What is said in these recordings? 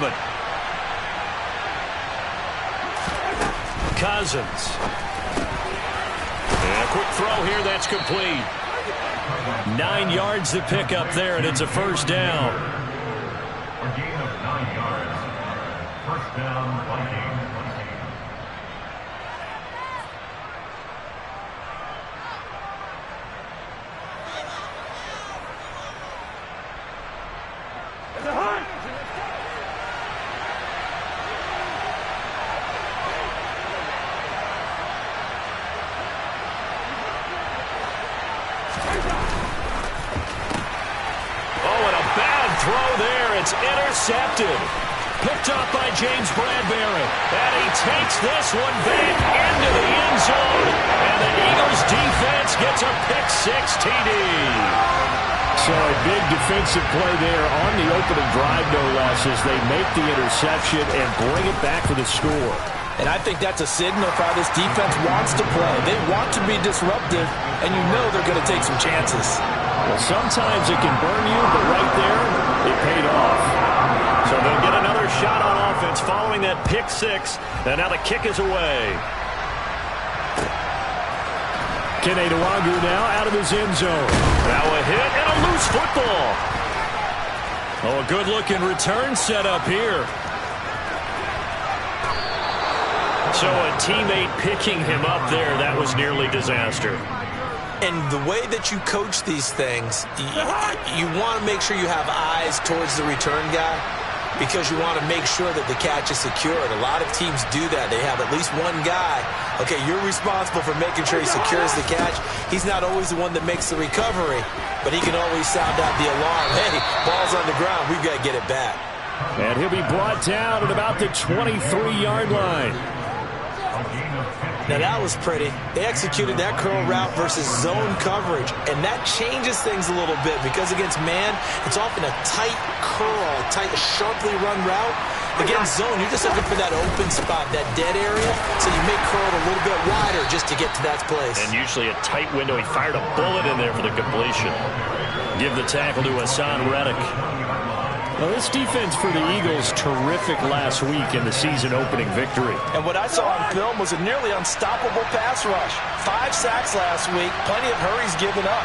7. Cousins. And a quick throw here, that's complete. 9 yards to pick up there, and it's a first down. A gain of 9 yards. First down, Vikings. It's intercepted. Picked up by James Bradbury. And he takes this one back into the end zone. And the Eagles defense gets a pick-6 TD. So a big defensive play there on the opening drive, no less, as they make the interception and bring it back for the score. And I think that's a signal for how this defense wants to play. They want to be disruptive, and you know they're going to take some chances. Well, sometimes it can burn you, but right there, it paid off. So they'll get another shot on offense following that pick-6, and now the kick is away. Kene Nwangu now out of his end zone. Now a hit and a loose football. Oh, a good-looking return set up here. So a teammate picking him up there, that was nearly disaster. And the way that you coach these things, you want to make sure you have eyes towards the return guy because you want to make sure that the catch is secured. A lot of teams do that. They have at least one guy. Okay, you're responsible for making sure he secures the catch. He's not always the one that makes the recovery, but he can always sound out the alarm. Hey, ball's on the ground. We've got to get it back. And he'll be brought down at about the 23-yard line. Now that was pretty. They executed that curl route versus zone coverage, and that changes things a little bit because against man, it's often a tight curl, a sharply run route. Against zone, you're just looking for that open spot, that dead area, so you may curl it a little bit wider just to get to that place. And usually a tight window. He fired a bullet in there for the completion. Give the tackle to Hassan Reddick. Well, this defense for the Eagles, terrific last week in the season-opening victory. And what I saw on film was a nearly unstoppable pass rush. 5 sacks last week, plenty of hurries given up.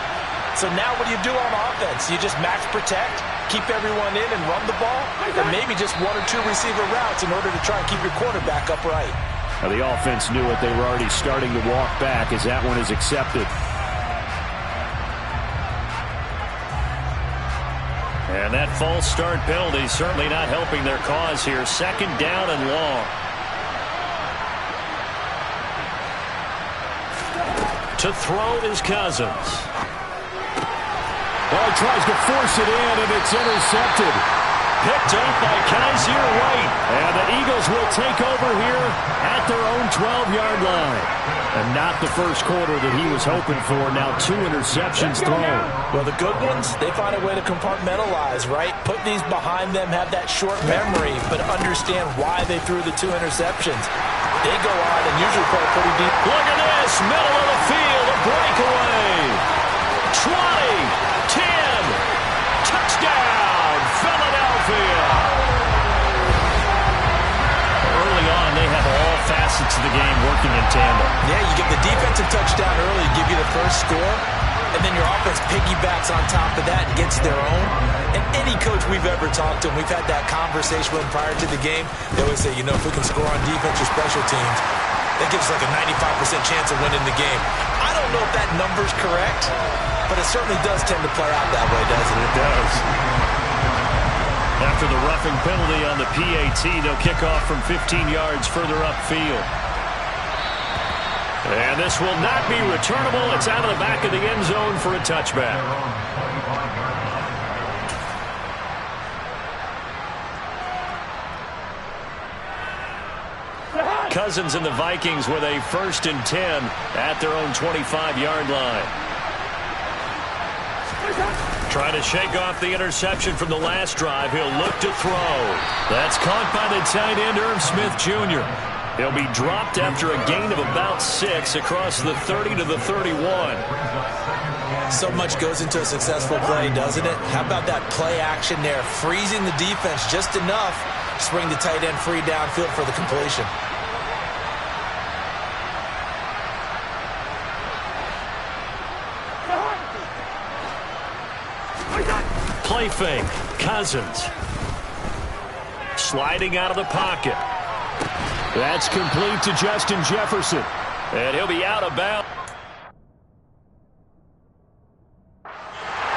So now what do you do on offense? You just max protect, keep everyone in and run the ball, or maybe just 1 or 2 receiver routes in order to try and keep your quarterback upright. Now, the offense knew it. They were already starting to walk back as that one is accepted. And that false start penalty certainly not helping their cause here. 2nd down and long. To throw is Cousins. Well, he tries to force it in, and it's intercepted. Picked up by Kaiser White. And the Eagles will take over here at their own 12-yard line. And not the first quarter that he was hoping for. Now 2 interceptions thrown. Well, the good ones, they find a way to compartmentalize, right? Put these behind them, have that short memory, but understand why they threw the 2 interceptions. They go on and usually play pretty deep. Look at this, middle of the field, a breakaway. 20, 10, touchdown, Philadelphia. Early on, they have all facets of the game working in tandem. Yeah, you give the defensive touchdown early, give you the first score, and then your offense piggybacks on top of that and gets their own. And any coach we've ever talked to, and we've had that conversation with them prior to the game, they always say, you know, if we can score on defense or special teams, that gives us like a 95% chance of winning the game. I don't know if that number's correct, but it certainly does tend to play out that way, doesn't it? It does. After the roughing penalty on the PAT, they'll kick off from 15 yards further upfield. And this will not be returnable. It's out of the back of the end zone for a touchback. Cousins and the Vikings with a 1st and 10 at their own 25-yard line. Trying to shake off the interception from the last drive. He'll look to throw. That's caught by the tight end, Irv Smith Jr. He'll be dropped after a gain of about 6 across the 30 to the 31. So much goes into a successful play, doesn't it? How about that play action there, freezing the defense just enough to bring the tight end free downfield for the completion. Play fake. Cousins. Sliding out of the pocket. That's complete to Justin Jefferson. And he'll be out of bounds.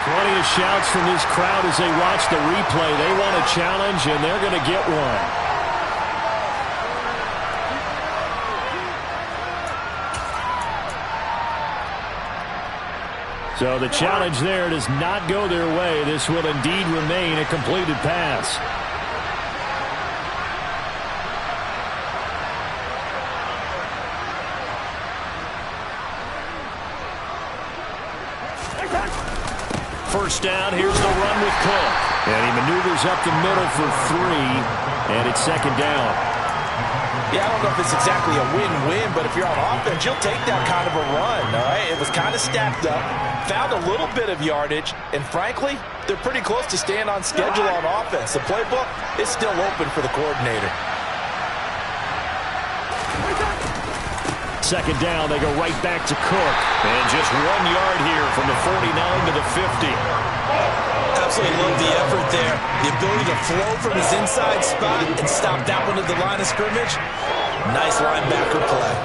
Plenty of shouts from this crowd as they watch the replay. They want a challenge, and they're going to get one. So the challenge there does not go their way. This will indeed remain a completed pass. First down, here's the run with Cook. And he maneuvers up the middle for 3, and it's second down. Yeah, I don't know if it's exactly a win-win, but if you're on offense, you'll take that kind of a run, all right? It was kind of stacked up, found a little bit of yardage, and frankly, they're pretty close to staying on schedule on offense. The playbook is still open for the coordinator. Second down, they go right back to Cook. And just 1 yard here from the 49 to the 50. Absolutely love the effort there. The ability to flow from his inside spot and stop that one at the line of scrimmage. Nice linebacker play.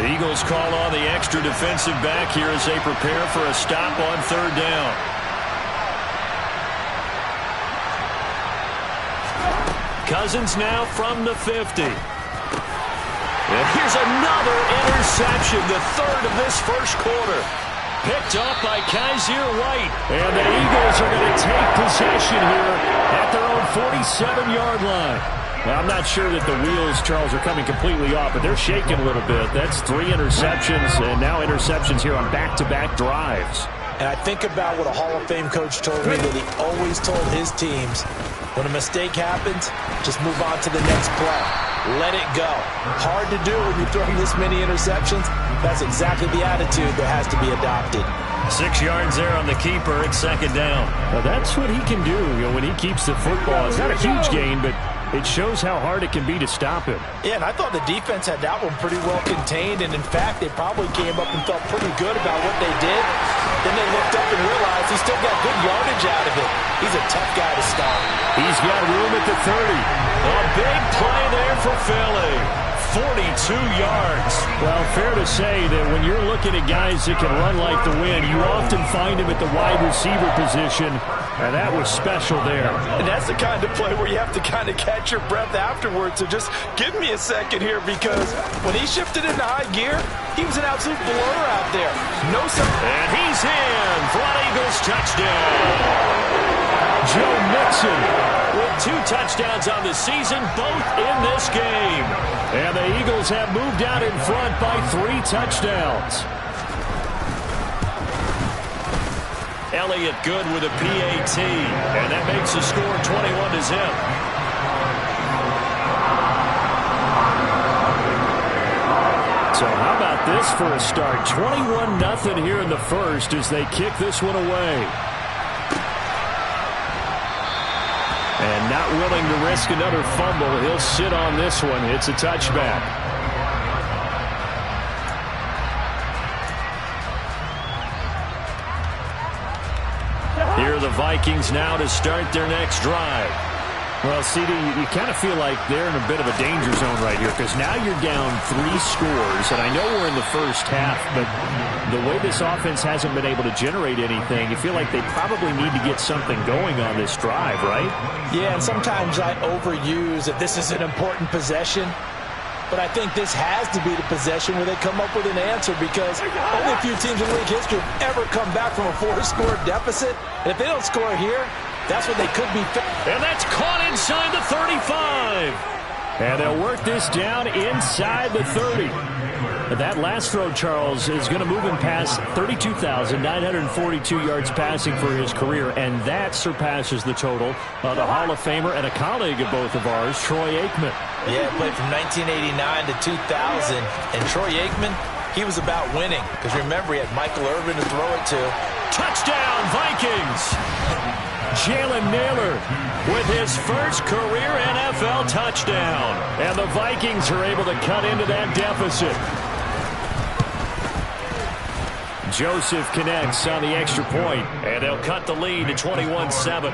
The Eagles call on the extra defensive back here as they prepare for a stop on third down. Cousins now from the 50. And here's another interception, the third of this first quarter. Picked up by Kaiser White. And the Eagles are going to take possession here at their own 47-yard line. Well, I'm not sure that the wheels, Charles, are coming completely off, but they're shaking a little bit. That's 3 interceptions, and now interceptions here on back-to-back drives. And I think about what a Hall of Fame coach told me that he always told his teams, when a mistake happens, just move on to the next play. Let it go. Hard to do when you throw this many interceptions. That's exactly the attitude that has to be adopted. 6 yards there on the keeper. It's second down. Now that's what he can do, when he keeps the football. It's not a huge gain, but it shows how hard it can be to stop him. Yeah, and I thought the defense had that one pretty well contained, and in fact, they probably came up and felt pretty good about what they did. Then they looked up and realized he still got good yardage out of it. He's a tough guy to stop. He's got room at the 30. A big play there for Philly. 42 yards. Well, fair to say that when you're looking at guys that can run like the wind, you often find him at the wide receiver position, and that was special there. And that's the kind of play where you have to kind of catch your breath afterwards. So just give me a second here, because when he shifted into high gear, he was an absolute blur out there. And he's in for an Eagles touchdown. Joe Mixon with 2 touchdowns on the season, both in this game. And the Eagles have moved out in front by 3 touchdowns. Elliott good with a PAT, and that makes the score 21-0. So how about this for a start? 21-0 here in the first as they kick this one away. And not willing to risk another fumble, he'll sit on this one. It's a touchback. Here are the Vikings now to start their next drive. Well, CD, you kind of feel like they're in a bit of a danger zone right here, because now you're down 3 scores, and I know we're in the first half, but the way this offense hasn't been able to generate anything, you feel like they probably need to get something going on this drive, right? Yeah, and sometimes I overuse that this is an important possession, but I think this has to be the possession where they come up with an answer, because only a few teams in league history have ever come back from a 4-score deficit, and if they don't score here, that's when they could be. And that's caught inside the 35. And they'll work this down inside the 30. That last throw, Charles, is going to move him past 32,942 yards passing for his career, and that surpasses the total of the Hall of Famer and a colleague of both of ours, Troy Aikman. Yeah, played from 1989 to 2000, and Troy Aikman, he was about winning, because remember, he had Michael Irvin to throw it to. Touchdown, Vikings! Jalen Naylor with his first career NFL touchdown. And the Vikings are able to cut into that deficit. Joseph connects on the extra point, and they'll cut the lead to 21-7.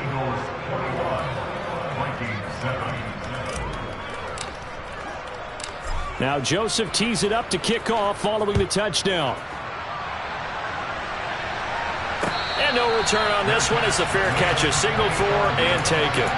Now Joseph tees it up to kick off following the touchdown. And no return on this one as the fair catch is signaled for and taken.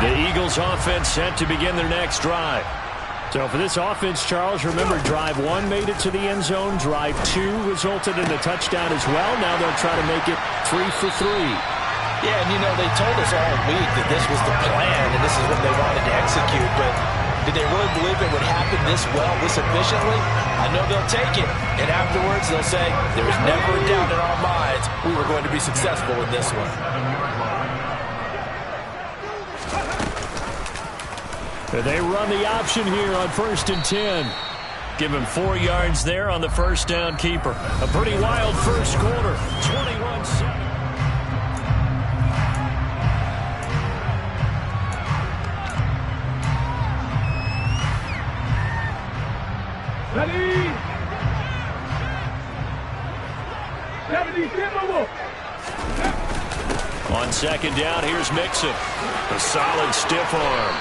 The Eagles offense set to begin their next drive. So for this offense, Charles, remember drive 1 made it to the end zone. Drive 2 resulted in a touchdown as well. Now they'll try to make it 3 for 3. Yeah, and you know, they told us all week that this was the plan and this is what they wanted to execute, but did they really believe it would happen this well, this efficiently? I know they'll take it, and afterwards they'll say, there was never a doubt in our minds we were going to be successful in this one. They run the option here on 1st and 10. Give him 4 yards there on the first down keeper. A pretty wild first quarter. 21-7. Ready? 70, On second down, here's Mixon. A solid stiff arm.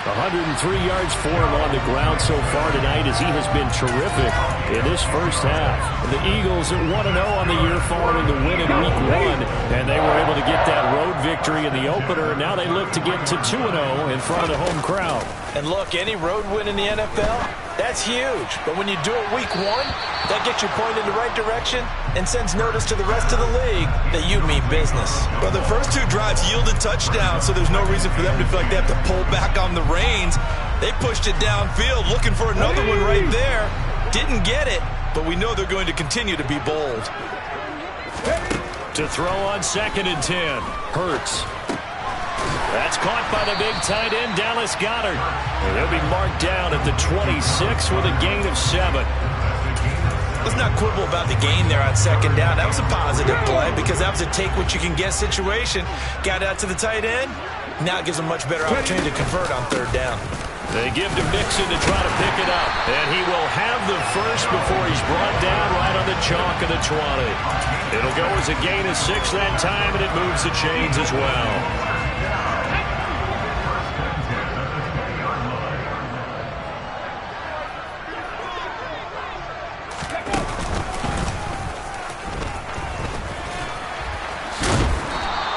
103 yards for him on the ground so far tonight as he has been terrific in this first half. The Eagles at 1-0 on the year following the win in Week 1, and they were able to get that road victory in the opener. Now they look to get to 2-0 in front of the home crowd. And look, any road win in the NFL, that's huge. But when you do it Week 1, that gets you pointed in the right direction and sends notice to the rest of the league that you mean business. Well, the first 2 drives yielded touchdowns, so there's no reason for them to feel like they have to pull back on the reins. They pushed it downfield, looking for another one right there. Didn't get it, but we know they're going to continue to be bold. To throw on 2nd and 10. Hurts. That's caught by the big tight end, Dallas Goedert. And he'll be marked down at the 26 with a gain of 7. Let's not quibble about the gain there on 2nd down. That was a positive play because that was a take-what-you-can-get situation. Got out to the tight end. Now it gives them much better opportunity to convert on 3rd down. They give to Mixon to try to pick it up. And he will have the first before he's brought down right on the chalk of the 20. It'll go as a gain of 6 that time, and it moves the chains as well.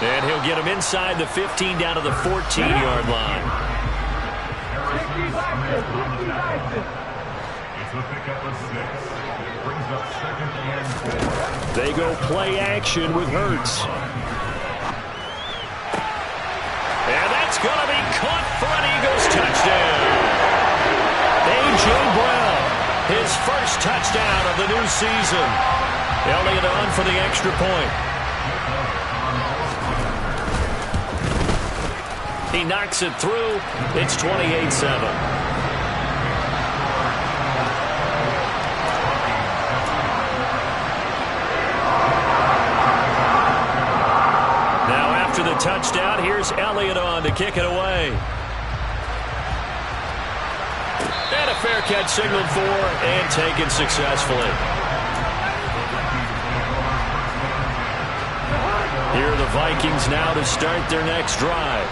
And he'll get him inside the 15 down to the 14-yard line. They go play action with Hurts. And that's going to be caught for an Eagles touchdown. A.J. Brown, his first touchdown of the new season. Elliott on for the extra point. He knocks it through. It's 28-7. The touchdown. Here's Elliott on to kick it away. And a fair catch signaled for and taken successfully. Here are the Vikings now to start their next drive.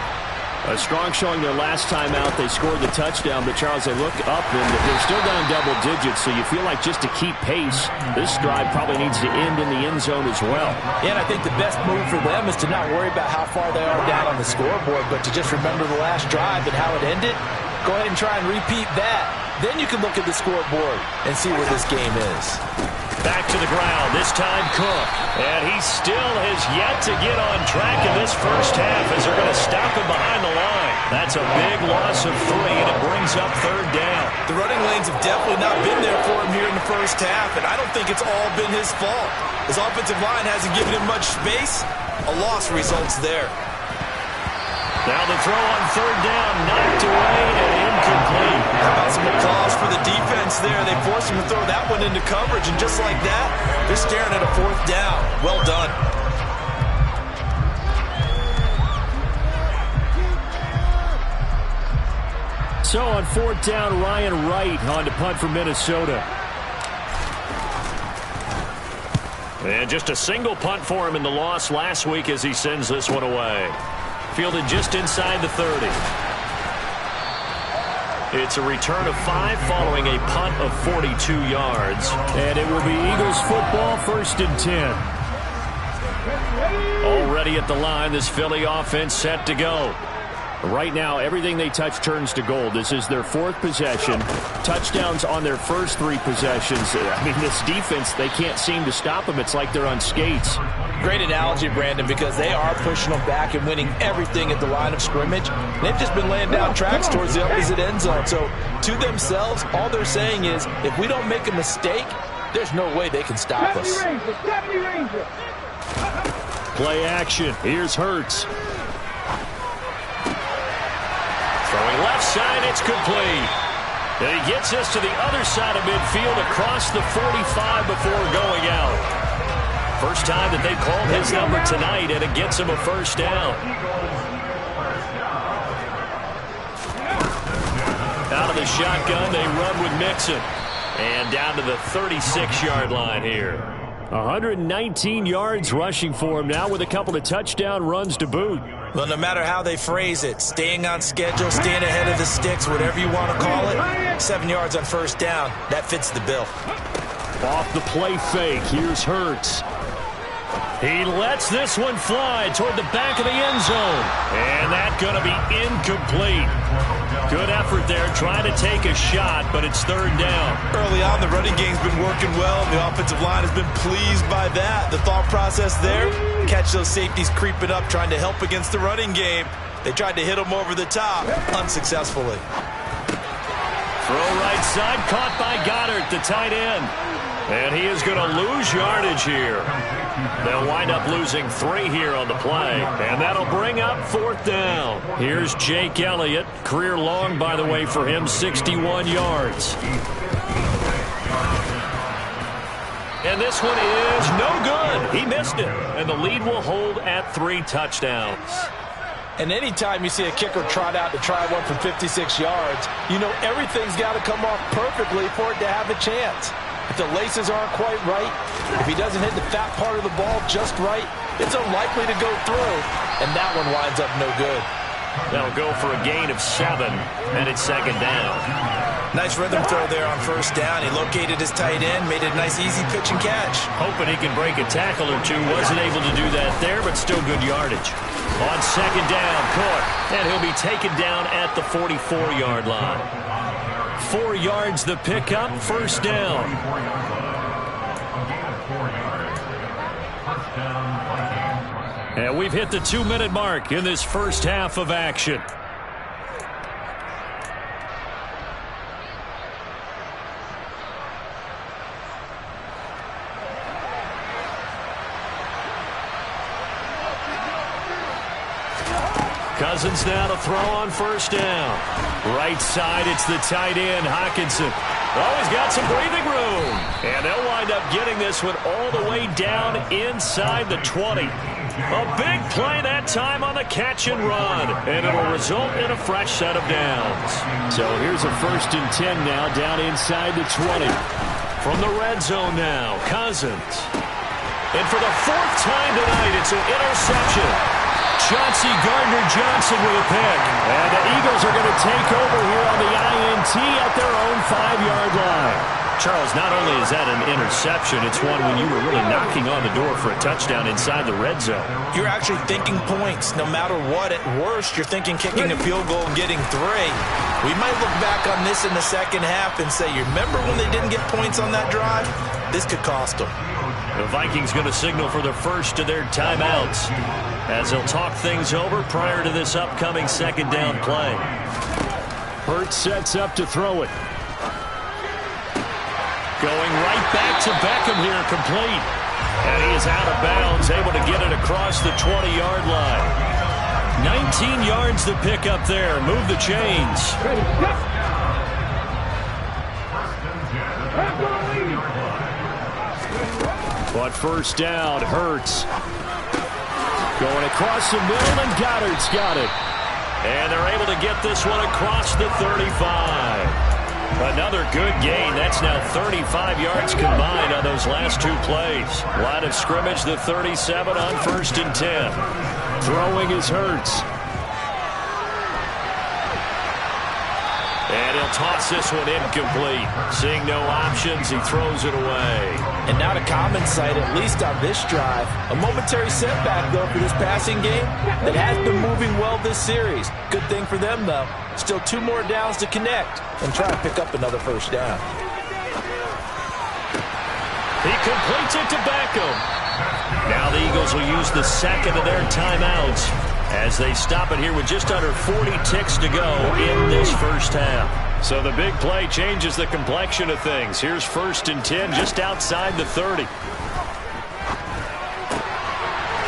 A strong showing their last time out. They scored the touchdown, but Charles, they look up and they're still down double digits, so you feel like just to keep pace, this drive probably needs to end in the end zone as well. Yeah, and I think the best move for them is to not worry about how far they are down on the scoreboard, but to just remember the last drive and how it ended. Go ahead and try and repeat that. Then you can look at the scoreboard and see where this game is. Back to the ground, this time Cook. And he still has yet to get on track in this first half as they're going to stop him behind the line. That's a big loss of 3, and it brings up third down. The running lanes have definitely not been there for him here in the first half, and I don't think it's all been his fault. His offensive line hasn't given him much space. A loss results there. Now the throw on third down, knocked away and incomplete. How about some applause for the defense there? They forced him to throw that one into coverage, and just like that, they're staring at a fourth down. Well done. So on fourth down, Ryan Wright on to punt for Minnesota. And just a single punt for him in the loss last week as he sends this one away. Fielded just inside the 30. It's a return of 5 following a punt of 42 yards. And it will be Eagles football, 1st and 10. Already at the line, this Philly offense set to go. Right now, everything they touch turns to gold. This is their 4th possession. Touchdowns on their first 3 possessions. I mean, this defense, they can't seem to stop them. It's like they're on skates. Great analogy, Brandon, because they are pushing them back and winning everything at the line of scrimmage. They've just been laying down tracks towards the opposite end zone. So to themselves, all they're saying is, if we don't make a mistake, there's no way they can stop us. Play action. Here's Hurts. Throwing left side, it's complete. And he gets us to the other side of midfield across the 45 before going out. First time that they've called his number tonight, and it gets him a first down. Out of the shotgun, they run with Mixon. And down to the 36-yard line here. 119 yards rushing for him now with a couple of touchdown runs to boot. Well, no matter how they phrase it, staying on schedule, staying ahead of the sticks, whatever you want to call it, 7 yards on first down, that fits the bill. Off the play fake, here's Hurts. He lets this one fly toward the back of the end zone. And that's going to be incomplete. Good effort there, trying to take a shot, but it's third down. Early on, the running game's been working well, and the offensive line has been pleased by that. The thought process there, catch those safeties creeping up, trying to help against the running game. They tried to hit them over the top, unsuccessfully. Throw right side, caught by Goddard, the tight end. And he is going to lose yardage here. They'll wind up losing 3 here on the play. And that'll bring up fourth down. Here's Jake Elliott. Career long, by the way, for him, 61 yards. And this one is no good. He missed it. And the lead will hold at 3 touchdowns. And anytime you see a kicker trot out to try one from 56 yards, you know everything's got to come off perfectly for it to have a chance. If the laces aren't quite right, if he doesn't hit the fat part of the ball just right, it's unlikely to go through, and that one winds up no good. That'll go for a gain of 7, and it's second down. Nice rhythm throw there on first down. He located his tight end, made it a nice easy pitch and catch. Hoping he can break a tackle or two. Wasn't able to do that there, but still good yardage. On second down, Cook, and he'll be taken down at the 44-yard line. 4 yards the pickup, first down. And we've hit the 2-minute mark in this first half of action. Cousins now to throw on first down. Right side, it's the tight end, Hockenson. Oh, he's got some breathing room. And they'll wind up getting this one all the way down inside the 20. A big play that time on the catch and run. And it'll result in a fresh set of downs. So here's a 1st and 10 now, down inside the 20. From the red zone now, Cousins. And for the 4th time tonight, it's an interception. Chauncey Gardner-Johnson with a pick. And the Eagles are going to take over here on the INT at their own 5-yard line. Charles, not only is that an interception, it's one when you were really knocking on the door for a touchdown inside the red zone. You're actually thinking points. No matter what, at worst, you're thinking kicking a field goal and getting 3. We might look back on this in the second half and say, you remember when they didn't get points on that drive? This could cost them. The Vikings going to signal for the first of their timeouts as they'll talk things over prior to this upcoming second down play. Hurts sets up to throw it. Going right back to Beckham here, complete. And he is out of bounds, able to get it across the 20-yard line. 19 yards to pick up there. Move the chains. But first down, Hurts. Going across the middle, and Goddard's got it. And they're able to get this one across the 35. Another good gain. That's now 35 yards combined on those last 2 plays. Line of scrimmage, the 37 on 1st and 10. Throwing is Hurts. And he'll toss this one incomplete. Seeing no options, he throws it away. And not a common sight, at least on this drive. A momentary setback, though, for this passing game that has been moving well this series. Good thing for them, though. Still 2 more downs to connect and try to pick up another first down. He completes it to Beckham. Now the Eagles will use the second of their timeouts as they stop it here with just under 40 ticks to go in this first half. So the big play changes the complexion of things. Here's 1st and 10 just outside the 30.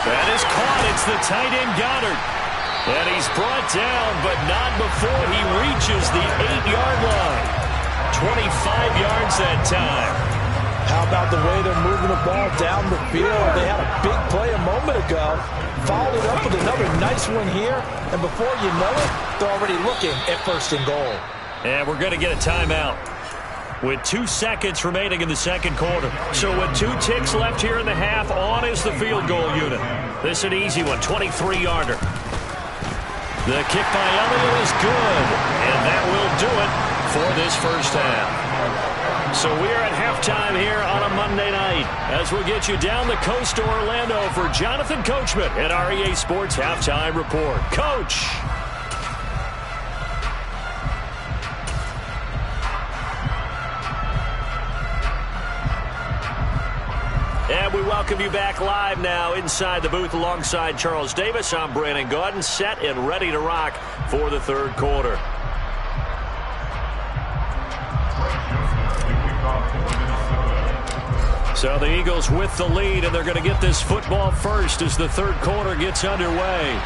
That is caught. It's the tight end Goddard. And he's brought down, but not before he reaches the 8-yard line. 25 yards that time. How about the way they're moving the ball down the field? They had a big play a moment ago. Followed it up with another nice one here. And before you know it, they're already looking at 1st and goal. And we're going to get a timeout with 2 seconds remaining in the second quarter. So with 2 ticks left here in the half, on is the field goal unit. This is an easy one, 23-yarder. The kick by Elliott is good, and that will do it for this first half. So we are at halftime here on a Monday night as we'll get you down the coast to Orlando for Jonathan Coachman at our EA Sports Halftime Report. Coach! And we welcome you back live now inside the booth alongside Charles Davis. I'm Brandon Gaudin, set and ready to rock for the third quarter. So the Eagles with the lead, and they're going to get this football first as the third quarter gets underway.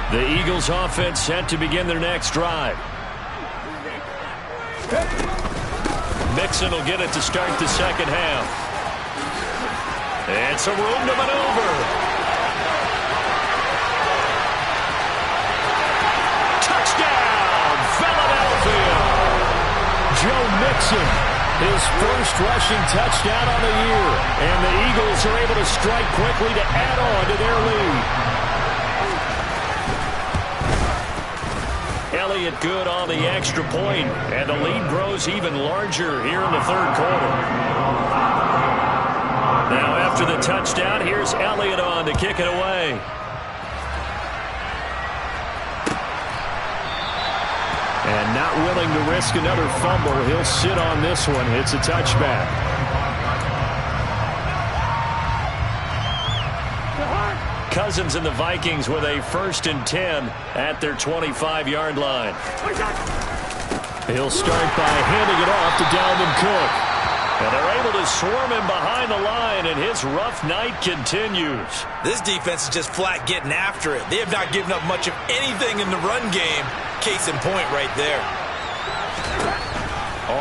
The Eagles offense set to begin their next drive. Mixon will get it to start the second half. And some room to maneuver. Touchdown, Philadelphia! Joe Mixon, his first rushing touchdown on the year. And the Eagles are able to strike quickly to add on to their lead. Elliott good on the extra point, and the lead grows even larger here in the third quarter. Now after the touchdown, here's Elliott on to kick it away. And not willing to risk another fumble, he'll sit on this one. It's a touchback. Cousins and the Vikings with a 1st and 10 at their 25-yard line. He'll start by handing it off to Dalvin Cook. And they're able to swarm him behind the line, and his rough night continues. This defense is just flat getting after it. They have not given up much of anything in the run game. Case in point right there.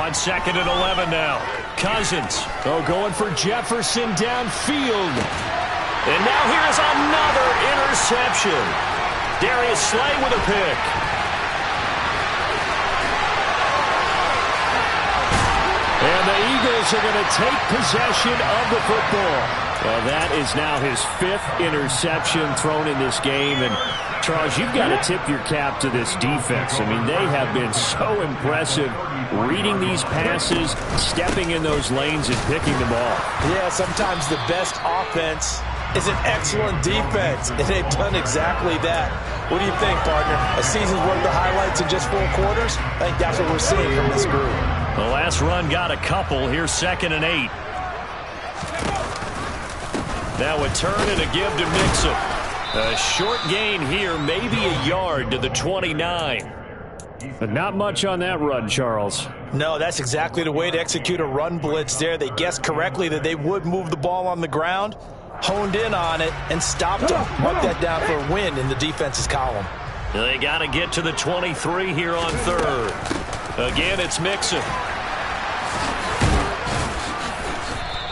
On 2nd and 11 now. Cousins. Going for Jefferson downfield. And now here's another interception. Darius Slay with a pick. And the Eagles are going to take possession of the football. Well, that is now his 5th interception thrown in this game. And, Charles, you've got to tip your cap to this defense. I mean, they have been so impressive reading these passes, stepping in those lanes, and picking them off. Yeah, sometimes the best offense is an excellent defense, and they've done exactly that. What do you think, partner? A season's worth of highlights in just 4 quarters? I think that's what we're seeing from this group. The last run got a couple. Here's 2nd and 8. Now a turn and a give to Mixon. A short gain here, maybe a yard to the 29. But not much on that run, Charles. No, that's exactly the way to execute a run blitz there. They guessed correctly that they would move the ball on the ground, honed in on it, and stopped them. Mark that down for a win in the defense's column. They got to get to the 23 here on 3rd. Again, it's Mixon.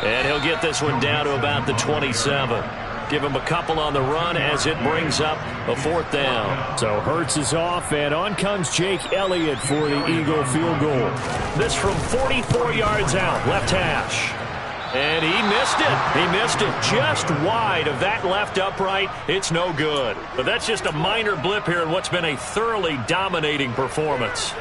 And he'll get this one down to about the 27. Give him a couple on the run as it brings up a 4th down. So Hurts is off, and on comes Jake Elliott for the Eagle field goal. This from 44 yards out, left hash. And he missed it. He missed it just wide of that left upright. It's no good. But that's just a minor blip here in what's been a thoroughly dominating performance.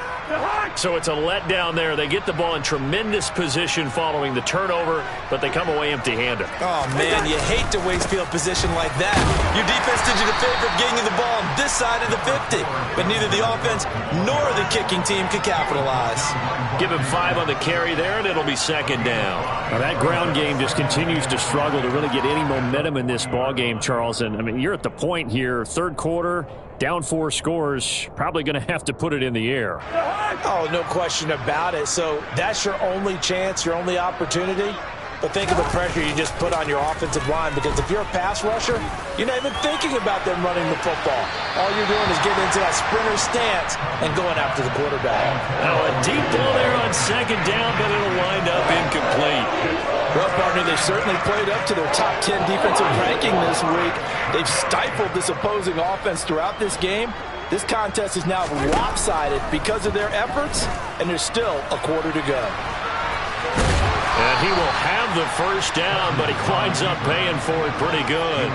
So it's a letdown there. They get the ball in tremendous position following the turnover, but they come away empty-handed. Oh, man, you hate to waste field position like that. Your defense did you the favor of getting you the ball on this side of the 50, but neither the offense nor the kicking team could capitalize. Give him 5 on the carry there, and it'll be 2nd down. Now that ground game just continues to struggle to really get any momentum in this ball game, Charles. And, I mean, you're at the point here, 3rd quarter, down 4 scores, probably going to have to put it in the air. Oh, no question about it. So that's your only chance, your only opportunity. But think of the pressure you just put on your offensive line, because if you're a pass rusher, you're not even thinking about them running the football. All you're doing is getting into that sprinter stance and going after the quarterback. Now a deep ball there on 2nd down, but it'll wind up incomplete. Well, partner, they've certainly played up to their top 10 defensive ranking this week. They've stifled this opposing offense throughout this game. This contest is now lopsided because of their efforts, and there's still a quarter to go. And he will have the 1st down, but he winds up paying for it pretty good.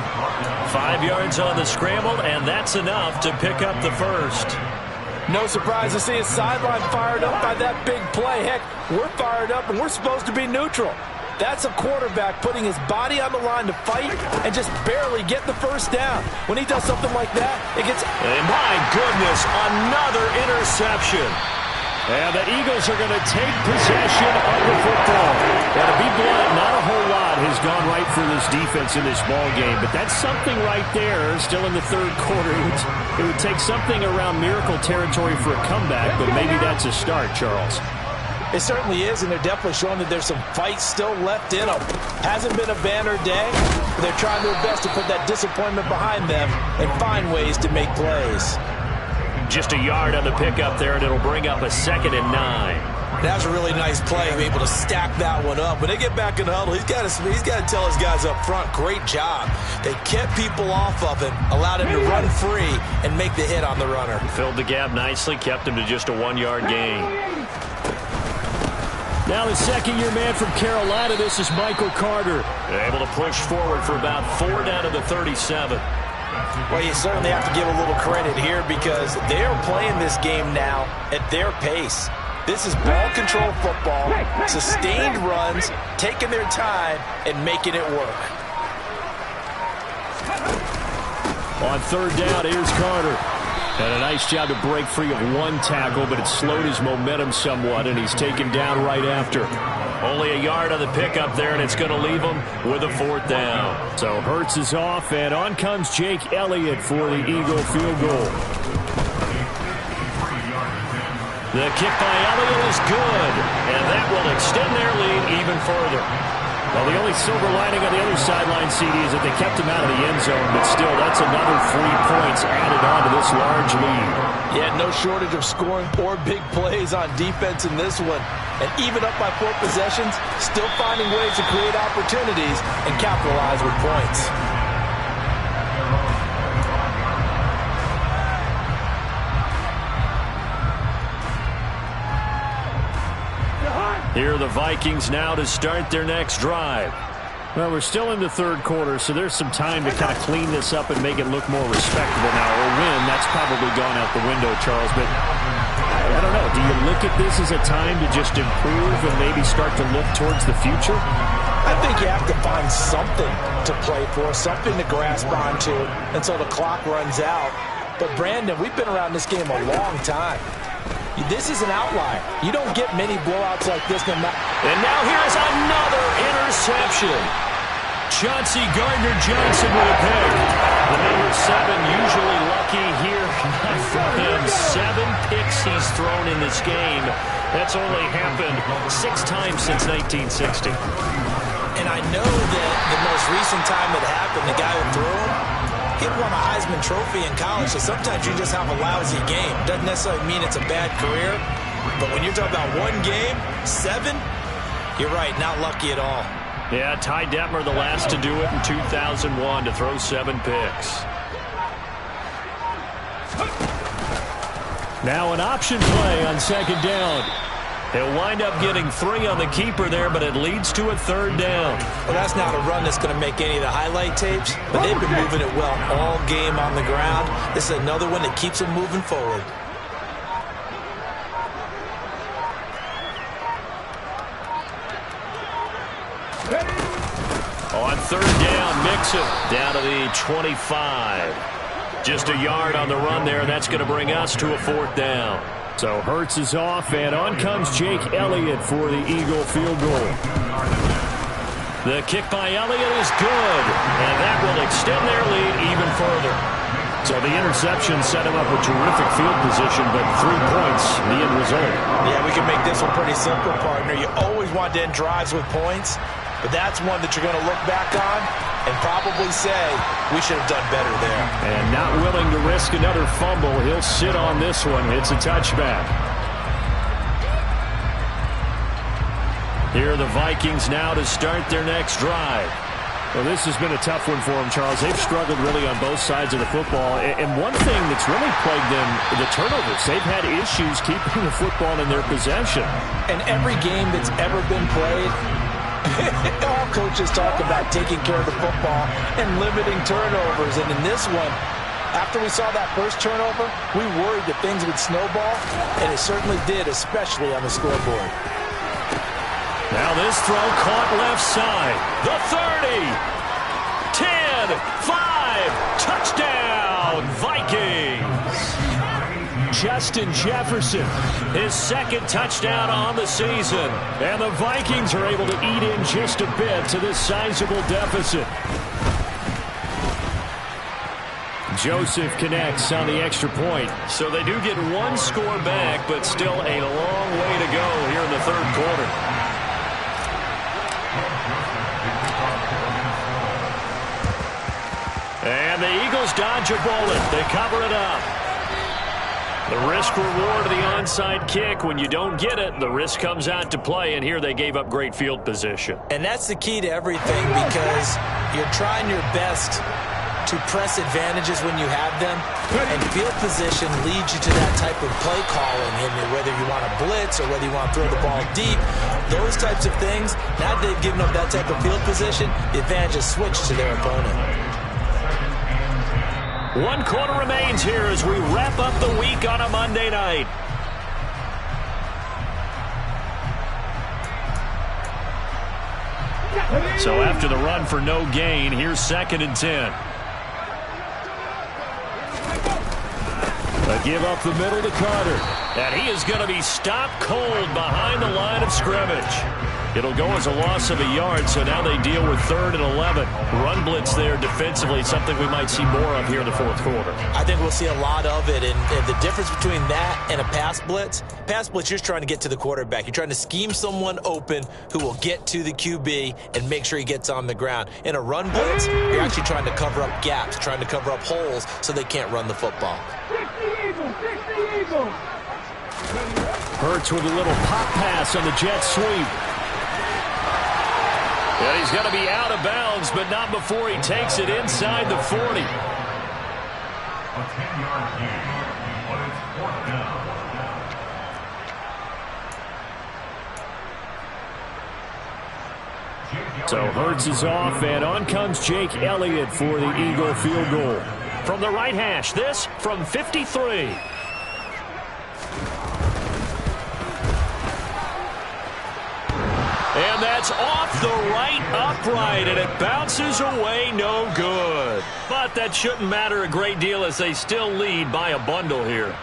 5 yards on the scramble, and that's enough to pick up the 1st. No surprise to see his sideline fired up by that big play. Heck, we're fired up, and we're supposed to be neutral. That's a quarterback putting his body on the line to fight and just barely get the 1st down. When he does something like that, it gets... And my goodness, another interception. And the Eagles are going to take possession of the football. Now, to be blunt, not a whole lot has gone right for this defense in this ball game, but that's something right there. Still in the 3rd quarter, it would take something around miracle territory for a comeback, but maybe that's a start, Charles. It certainly is, and they're definitely showing that there's some fight still left in them. Hasn't been a banner day, but they're trying their best to put that disappointment behind them and find ways to make plays. Just a yard on the pickup there, and it'll bring up a 2nd and 9. That was a really nice play, able to stack that one up. When they get back in the huddle, he's got to tell his guys up front, great job. They kept people off of him, allowed him to run free and make the hit on the runner. Filled the gap nicely, kept him to just a 1-yard gain. Now the 2nd-year man from Carolina, this is Michael Carter. Able to push forward for about 4 down to the 37. Well, you certainly have to give a little credit here because they are playing this game now at their pace. This is ball control football, sustained runs, taking their time and making it work. On 3rd down, here's Carter. And a nice job to break free of 1 tackle, but it slowed his momentum somewhat, and he's taken down right after. Only a yard on the pickup there, and it's going to leave him with a 4th down. So Hurts is off, and on comes Jake Elliott for the Eagle field goal. The kick by Elliott is good, and that will extend their lead even further. Well, the only silver lining on the other sideline, CD, is that they kept him out of the end zone, but still, that's another 3 points added on to this large lead. Yeah, no shortage of scoring or big plays on defense in this one. And even up by 4 possessions, still finding ways to create opportunities and capitalize with points. Here are the Vikings now to start their next drive. Well, we're still in the third quarter, so there's some time to kind of clean this up and make it look more respectable now. Or win, that's probably gone out the window, Charles. But I don't know. Do you look at this as a time to just improve and maybe start to look towards the future? I think you have to find something to play for, something to grasp onto until the clock runs out. But, Brandon, we've been around this game a long time. This is an outlier. You don't get many blowouts like this. And now here's another interception. Chauncey Gardner-Johnson with a pick. The number 7 usually lucky here. Not for him. 7 picks he's thrown in this game. That's only happened 6 times since 1960. And I know that the most recent time it happened, the guy who threw him, he won a Heisman Trophy in college, so sometimes you just have a lousy game. Doesn't necessarily mean it's a bad career, but when you're talking about one game, 7, you're right, not lucky at all. Yeah, Ty Detmer the last to do it in 2001 to throw 7 picks. Now an option play on second down. He'll wind up getting 3 on the keeper there, but it leads to a third down. Well, that's not a run that's going to make any of the highlight tapes, but they've been moving it well all game on the ground. This is another one that keeps them moving forward. On third down, Mixon down to the 25. Just a yard on the run there, and that's going to bring us to a 4th down. So Hurts is off, and on comes Jake Elliott for the Eagle field goal. The kick by Elliott is good, and that will extend their lead even further. So the interception set him up with terrific field position, but 3 points, the end result. Yeah, we can make this one pretty simple, partner. You always want to end drives with points, but that's one that you're going to look back on and probably say, we should have done better there. And not willing to risk another fumble, he'll sit on this one. It's a touchback. Here are the Vikings now to start their next drive. Well, this has been a tough one for them, Charles. They've struggled really on both sides of the football. And one thing that's really plagued them, the turnovers. They've had issues keeping the football in their possession. And every game that's ever been played, all coaches talk about taking care of the football and limiting turnovers. And in this one, after we saw that first turnover, we worried that things would snowball, and it certainly did, especially on the scoreboard. Now this throw caught left side. The 30, 10, 5, touchdown, Vikings. Justin Jefferson, his 2nd touchdown on the season. And the Vikings are able to eat in just a bit to this sizable deficit. Joseph connects on the extra point. So they do get 1 score back, but still a long way to go here in the third quarter. And the Eagles dodge a bullet. They cover it up. The risk-reward of the onside kick. When you don't get it, the risk comes out to play, and here they gave up great field position. And that's the key to everything, because you're trying your best to press advantages when you have them, and field position leads you to that type of play calling, and whether you want to blitz or whether you want to throw the ball deep, those types of things. Now they've given up that type of field position, the advantage is switched to their opponent. 1 quarter remains here as we wrap up the week on a Monday night. So after the run for no gain, here's 2nd and 10. A give up the middle to Carter. And he is going to be stopped cold behind the line of scrimmage. It'll go as a loss of a yard, so now they deal with 3rd and 11. Run blitz there defensively, something we might see more of here in the fourth quarter. I think we'll see a lot of it, and the difference between that and a pass blitz, you're just trying to get to the quarterback. You're trying to scheme someone open who will get to the QB and make sure he gets on the ground. In a run blitz, you're actually trying to cover up gaps, trying to cover up holes so they can't run the football. Hurts with a little pop pass on the jet sweep. And he's going to be out of bounds, but not before he takes it inside the 40. A 10-yard gain, but it's 4th down. So Hurts is off, and on comes Jake Elliott for the Eagle field goal. From the right hash, this from 53. And that's off the right upright, and it bounces away no good. But that shouldn't matter a great deal as they still lead by a bundle here.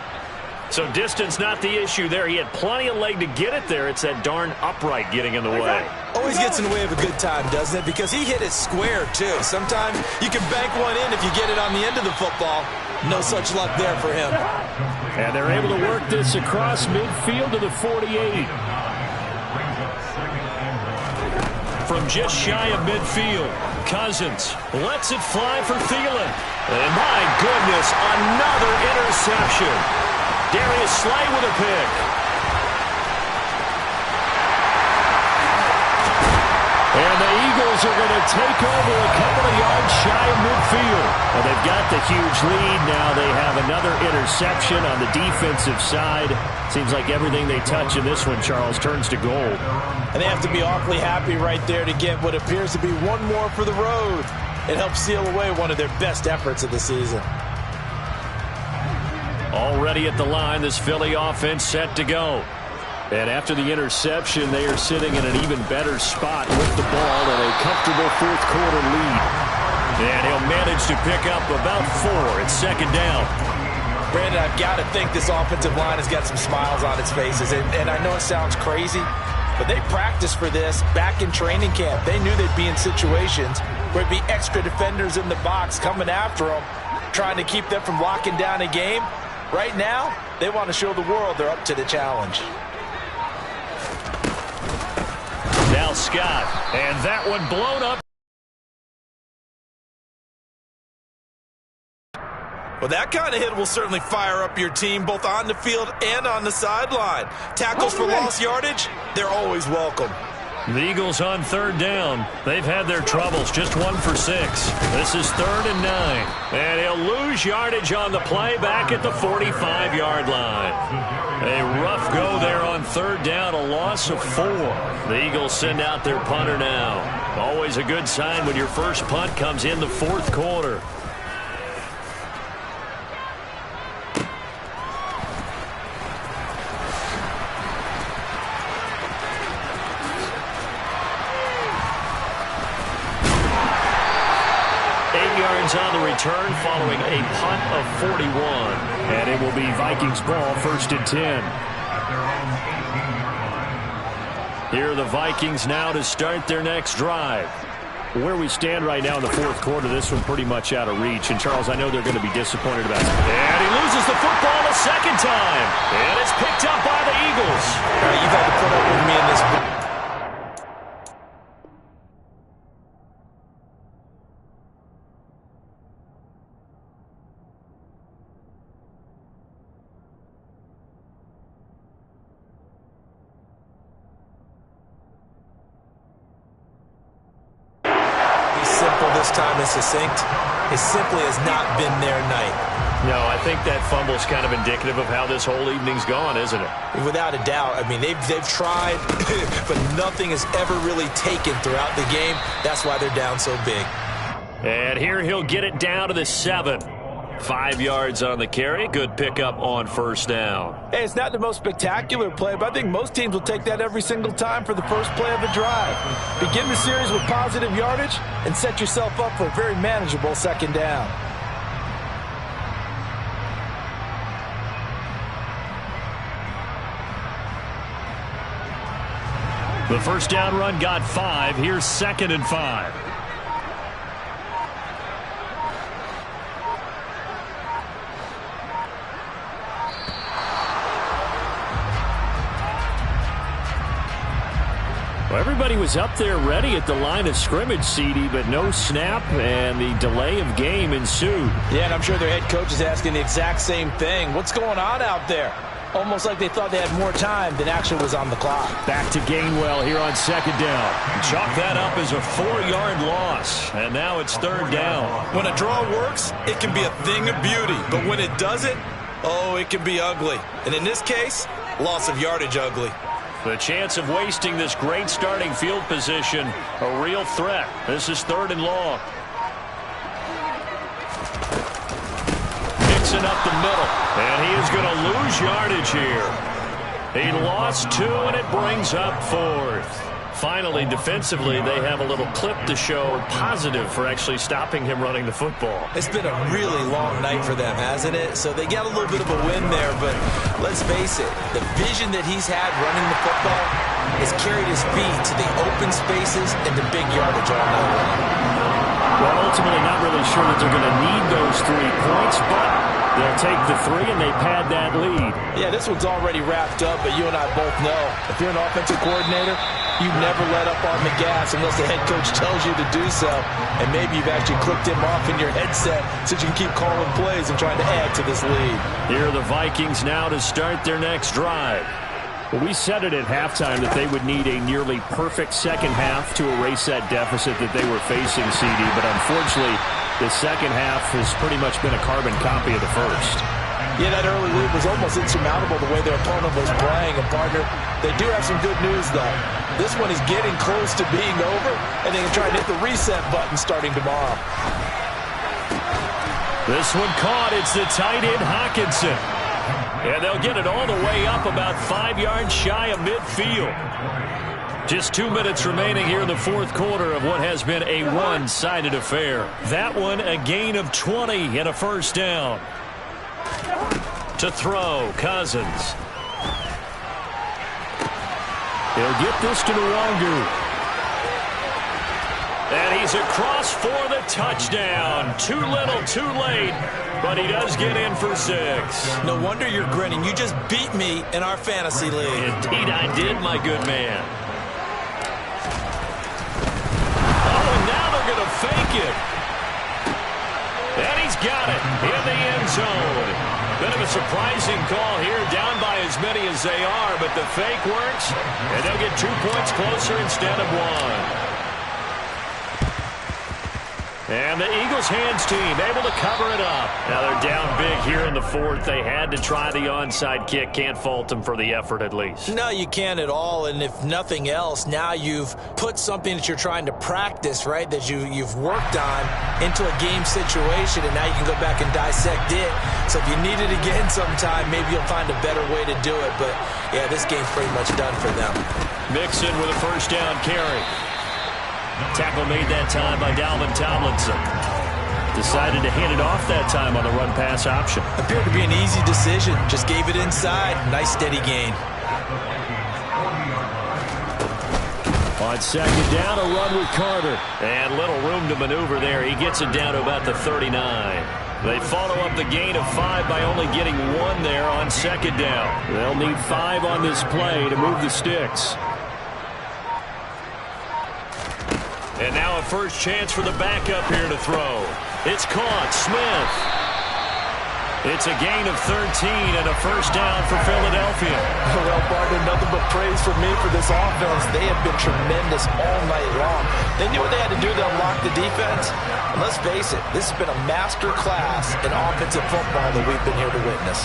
So distance not the issue there. He had plenty of leg to get it there. It's that darn upright getting in the way. Always gets in the way of a good time, doesn't it? Because he hit it square, too. Sometimes you can bank one in if you get it on the end of the football. No such luck there for him. And they're able to work this across midfield to the 48. From just shy of midfield, Cousins lets it fly for Thielen. And my goodness, another interception. Darius Slay with a pick. And the Eagles are going to take over a couple of yards shy of midfield. Well, they've got the huge lead. Now they have another interception on the defensive side. Seems like everything they touch in this one, Charles, turns to gold. And they have to be awfully happy right there to get what appears to be one more for the road. It helps seal away one of their best efforts of the season. Already at the line, this Philly offense set to go. And after the interception, they are sitting in an even better spot with the ball and a comfortable fourth quarter lead. And he'll manage to pick up about 4. It's second down. Brandon, I've got to think this offensive line has got some smiles on its faces. And I know it sounds crazy, but they practiced for this back in training camp. They knew they'd be in situations where it'd be extra defenders in the box coming after them, trying to keep them from locking down a game. Right now, they want to show the world they're up to the challenge. Now Scott, and that one blown up. Well, that kind of hit will certainly fire up your team both on the field and on the sideline. Tackles for lost yardage, they're always welcome. The Eagles on third down. They've had their troubles, just 1 for 6. This is 3rd and 9. And he'll lose yardage on the play back at the 45-yard line. A rough go there on third down, a loss of 4. The Eagles send out their punter now. Always a good sign when your first punt comes in the fourth quarter. On the return following a punt of 41. And it will be Vikings ball, 1st and 10. Here are the Vikings now to start their next drive. Where we stand right now in the fourth quarter, this one pretty much out of reach. And, Charles, I know they're going to be disappointed about it. And he loses the football a second time. And it's picked up by the Eagles. You've had to put up with me in this. Time is succinct. It simply has not been their night. No, I think that fumble's kind of indicative of how this whole evening's gone, isn't it? Without a doubt. I mean, they've tried, but nothing has ever really taken throughout the game. That's why they're down so big. And here he'll get it down to the 7. 5 yards on the carry. Good pickup on first down. Hey, it's not the most spectacular play, but I think most teams will take that every single time for the first play of a drive. Begin the series with positive yardage and set yourself up for a very manageable second down. The first down run got 5. Here's 2nd and 5. Well, everybody was up there ready at the line of scrimmage, CD, but no snap, and the delay of game ensued. Yeah, and I'm sure their head coach is asking the exact same thing. What's going on out there? Almost like they thought they had more time than actually was on the clock. Back to Gainwell here on 2nd down. Chalk that up as a 4-yard loss, and now it's 3rd down. When a draw works, it can be a thing of beauty, but when it doesn't, oh, it can be ugly. And in this case, loss of yardage ugly. The chance of wasting this great starting field position, a real threat. This is 3rd and long. Mixing up the middle, and he is going to lose yardage here. He lost 2, and it brings up 4th. Finally, defensively, they have a little clip to show positive for actually stopping him running the football. It's been a really long night for them, hasn't it? So they got a little bit of a win there, but let's face it, the vision that he's had running the football has carried his feet to the open spaces and the big yardage all night long. Well, ultimately, not really sure that they're going to need those 3 points, but they'll take the 3 and they pad that lead. Yeah, this one's already wrapped up, but you and I both know if you're an offensive coordinator, you never let up on the gas unless the head coach tells you to do so. And maybe you've actually clicked him off in your headset so you can keep calling plays and trying to add to this lead. Here are the Vikings now to start their next drive. Well, we said it at halftime that they would need a nearly perfect second half to erase that deficit that they were facing, CD. But unfortunately, the second half has pretty much been a carbon copy of the first. Yeah, that early lead was almost insurmountable the way their opponent was playing. And, partner, they do have some good news, though. This one is getting close to being over, and they can try to hit the reset button starting tomorrow. This one caught. It's the tight end, Hawkinson. And they'll get it all the way up about 5 yards shy of midfield. Just 2 minutes remaining here in the 4th quarter of what has been a one-sided affair. That one a gain of 20 and a first down. To throw, Cousins. He'll get this to Nwangu. And he's across for the touchdown. Too little, too late. But he does get in for 6. No wonder you're grinning. You just beat me in our fantasy league. Indeed I did, my good man. Oh, and now they're going to fake it. And he's got it in the end zone. Bit of a surprising call here, down by as many as they are, but the fake works, and they'll get 2 points closer instead of 1. And the Eagles hands team able to cover it up. Now they're down big here in the 4th. They had to try the onside kick. Can't fault them for the effort at least. No, you can't at all. And if nothing else, now you've put something that you're trying to practice, right, that you've worked on into a game situation, and now you can go back and dissect it. So if you need it again sometime, maybe you'll find a better way to do it. But, yeah, this game's pretty much done for them. Mixon with a first down carry. Tackle made that time by Dalvin Tomlinson. Decided to hand it off that time on the run-pass option. Appeared to be an easy decision. Just gave it inside. Nice steady gain. On second down, a run with Carter. And little room to maneuver there. He gets it down to about the 39. They follow up the gain of 5 by only getting 1 there on second down. They'll need 5 on this play to move the sticks. And now a first chance for the backup here to throw. It's caught. Smith. It's a gain of 13 and a first down for Philadelphia. Well, partner, nothing but praise for me for this offense. They have been tremendous all night long. They knew what they had to do to unlock the defense. And let's face it, this has been a master class in offensive football that we've been here to witness.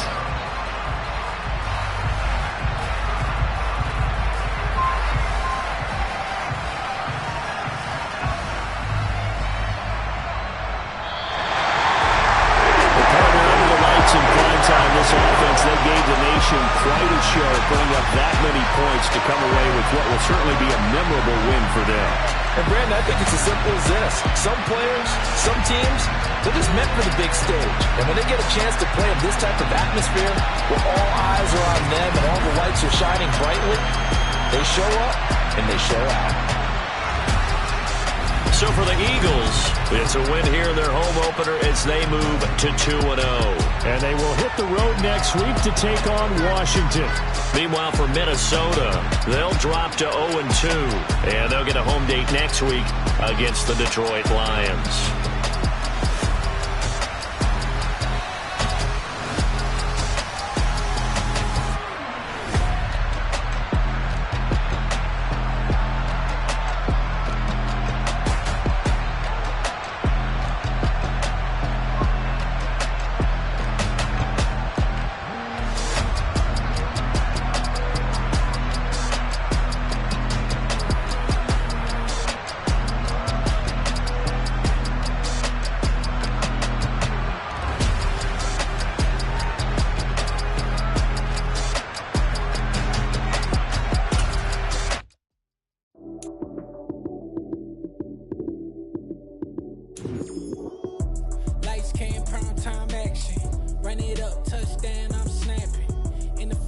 This offense, they gave the nation quite a show, putting up that many points to come away with what will certainly be a memorable win for them. And Brandon, I think it's as simple as this. Some players, some teams, they're just meant for the big stage. And when they get a chance to play in this type of atmosphere, where all eyes are on them and all the lights are shining brightly, they show up and they show out. So for the Eagles, it's a win here in their home opener as they move to 2-0. And they will hit the road next week to take on Washington. Meanwhile, for Minnesota, they'll drop to 0-2. And they'll get a home date next week against the Detroit Lions.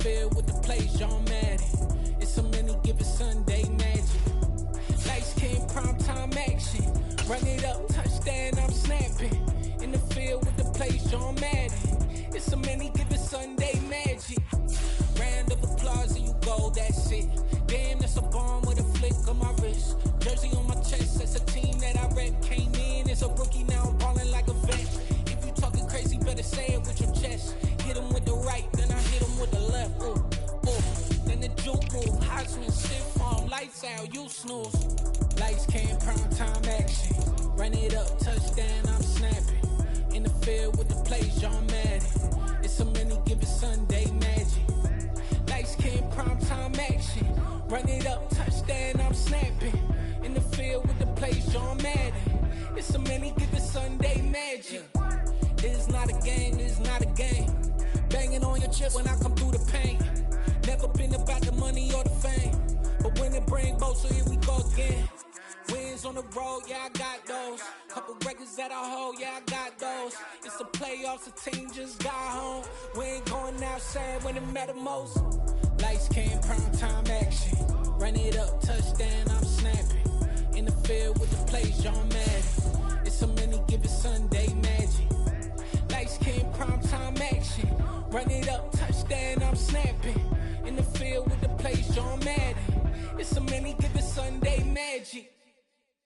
field with the plays, John Madden. It's a many given Sunday magic. Lights came primetime action. Run it up, touchdown, I'm snapping. In the field with the plays, John Madden. It's a many given Sunday magic. Round of applause and you go, that's it. Damn, that's a bomb with a flick on my wrist. Jersey on my chest, that's a team that I rep. Came in as a rookie, now I'm ballin' like a vet. If you talking crazy, better say it with your chest. Hit him with the right, then I hit him with the left. Ooh, ooh. Then the juke move, Heisman, stiff arm, lights out, you snooze. Lights came, primetime action. Run it up, touchdown, I'm snapping. In the field with the plays, John Madden. It's a many given Sunday magic. Lights came, primetime action. Run it up, touchdown, I'm snapping. In the field with the plays, John Madden. It's a many given Sunday magic. It's not a game, it's not a game. Banging on your chest when I come through the pain. Never been about the money or the fame, but when it bring both, so here we go again. Wins on the road, yeah, I got those. Couple records that I hold, yeah, I got those. It's the playoffs, the team just got home. We ain't going outside when it matter most. Lights came, primetime action. Run it up, touchdown, I'm snapping. In the field with the plays, John Madden. It's a many given Sunday magic. Lights came, primetime action. Run it up, touchdown, I'm snapping.